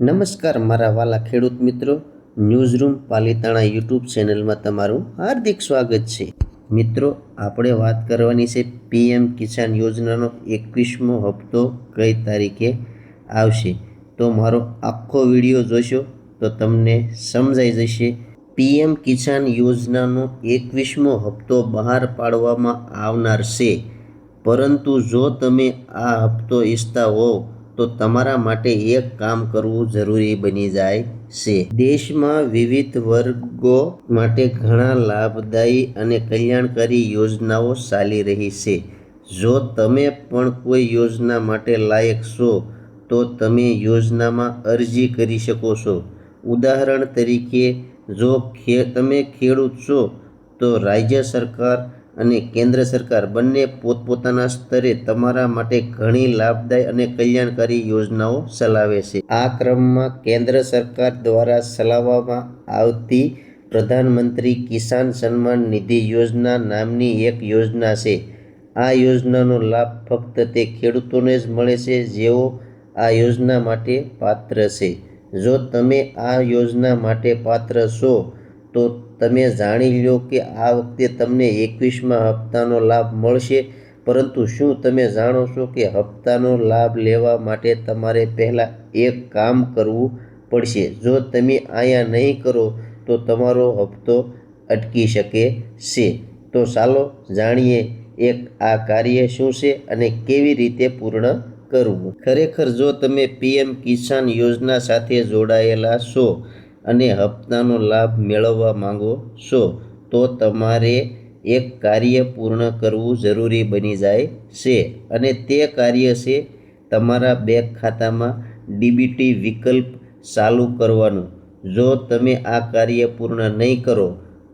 નમસ્કાર મારા વાલા ખેડૂત મિત્રો, ન્યૂઝરૂમ પાલીતાણા યુટ્યુબ ચેનલમાં તમારું હાર્દિક સ્વાગત છે। મિત્રો, આપણે વાત કરવાની છે પીએમ કિસાન યોજનાનો 21મો હપ્તો કઈ તારીખે આવશે। તો મારો આખો વિડીયો જોશો તો તમને સમજાઈ જશે। પીએમ કિસાન યોજનાનો 21મો હપ્તો બહાર પાડવામાં આવનાર છે, પરંતુ જો તમે આ હપ્તો ઈચ્છતા હોવ તો તમારા માટે એક કામ કરવું જરૂરી બની જાય છે। દેશમાં વિવિધ વર્ગો માટે ઘણા લાભદાયી અને કલ્યાણકારી યોજનાઓ ચાલી રહી છે। જો તમે પણ કોઈ યોજના માટે લાયક છો તો તમે યોજનામાં અરજી કરી શકો છો। ઉદાહરણ તરીકે, જો તમે ખેડૂત છો તો રાજ્ય સરકાર અને કેન્દ્ર સરકાર બંને પોતપોતાના સ્તરે તમારા માટે ઘણી લાભદાયી અને કલ્યાણકારી યોજનાઓ ચલાવે છે। આ ક્રમમાં કેન્દ્ર સરકાર દ્વારા ચલાવવામાં આવતી પ્રધાનમંત્રી કિસાન સન્માન નિધિ યોજના નામની એક યોજના છે। આ યોજનાનો લાભ ફક્ત તે ખેડૂતોને જ મળે છે જેઓ આ યોજના માટે પાત્ર છે। જો તમે આ યોજના માટે પાત્ર છો તો તમે જાણી લો કે આ વખતે તમને 21મા હપ્તાનો લાભ મળશે। પરંતુ શું તમે જાણો છો કે હપ્તાનો લાભ લેવા માટે તમારે પહેલાં એક કામ કરવું પડશે? જો તમે આયા નહીં કરો તો તમારો હપ્તો અટકી શકે છે। તો ચાલો જાણીએ આ કાર્ય શું છે અને કેવી રીતે પૂર્ણ કરવું। ખરેખર, જો તમે પીએમ કિસાન યોજના સાથે જોડાયેલા છો અને હપ્તાનો લાભ મેળવવા માંગો છો તો તમારે એક કાર્ય પૂર્ણ કરવું જરૂરી બની જાય છે, અને તે કાર્ય છે તમારા બેંક ખાતામાં ડીબીટી વિકલ્પ ચાલુ કરવાનું। જો તમે આ કાર્ય પૂર્ણ નહીં કરો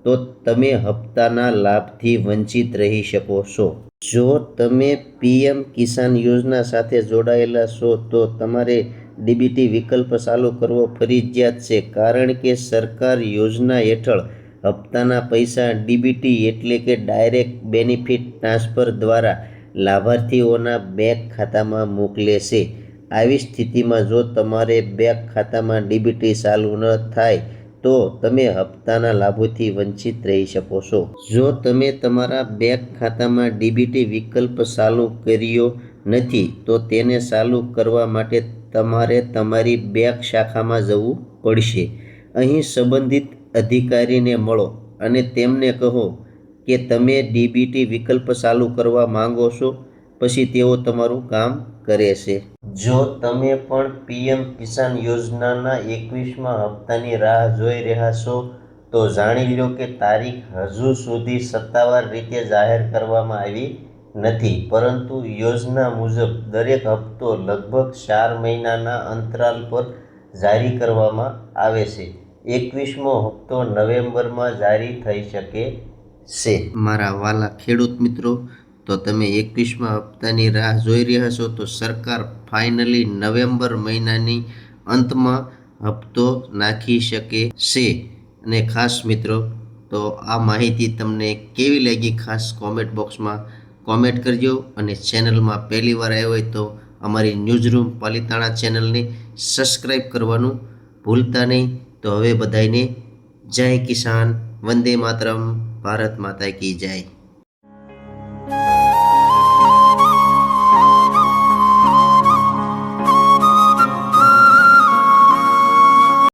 તો તમે હપ્તાના લાભથી વંચિત રહી શકો છો। જો તમે પીએમ કિસાન યોજના સાથે જોડાયેલા છો તો તમારે ડીબીટી વિકલ્પ ચાલુ કરવો ફરજિયાત છે, કારણ કે સરકાર યોજના હેઠળ હપ્તાના પૈસા ડીબીટી એટલે કે ડાયરેક્ટ બેનિફિટ ટ્રાન્સફર દ્વારા લાભાર્થીઓના બેંક ખાતામાં મોકલે છે। આવી સ્થિતિમાં જો તમારે બેંક ખાતામાં ડીબીટી ચાલુ ન થાય તો તમે હપ્તાના લાભોથી વંચિત રહી શકો છો। જો તમે તમારા બેંક ખાતામાં ડીબીટી વિકલ્પ ચાલુ કર્યો નથી તો તેને ચાલુ કરવા માટે તમારે તમારી બેંક શાખામાં જવું પડશે। અહીં સંબંધિત અધિકારીને મળો અને તેમને કહો કે તમે ડીબીટી વિકલ્પ ચાલુ કરવા માંગો છો, પછી તેઓ તમારું કામ કરે છે। જો તમે પણ પીએમ કિસાન યોજનાના 21મા હપ્તાની રાહ જોઈ રહ્યા છો તો જાણી લો કે તારીખ હજુ સુધી સત્તાવાર રીતે જાહેર કરવામાં આવી નથી, પરંતુ યોજના મુજબ દરેક હપ્તો લગભગ 4 મહિનાના અંતરાલ પર જારી કરવામાં આવે છે। 21મો હપ્તો નવેમ્બરમાં જારી થઈ શકે છે। મારા વાલા ખેડૂત મિત્રો, તો તમે 21મા હપ્તાની રાહ જોઈ રહ્યા છો તો સરકાર ફાઇનલી નવેમ્બર મહિનાની અંતમાં હપ્તો નાખી શકે છે। અને ખાસ મિત્રો, તો આ માહિતી તમને કેવી લાગી ખાસ કોમેન્ટ બોક્સમાં કોમેન્ટ કરજો, અને ચેનલમાં પહેલી વાર આવ્યો હોય તો અમારી ન્યૂઝરૂમ પાલીતાણા ચેનલને સબસ્ક્રાઈબ કરવાનું ભૂલતા નહીં। તો હવે બધાને જય કિસાન, વંદે માતરમ, ભારત માતા કી જય।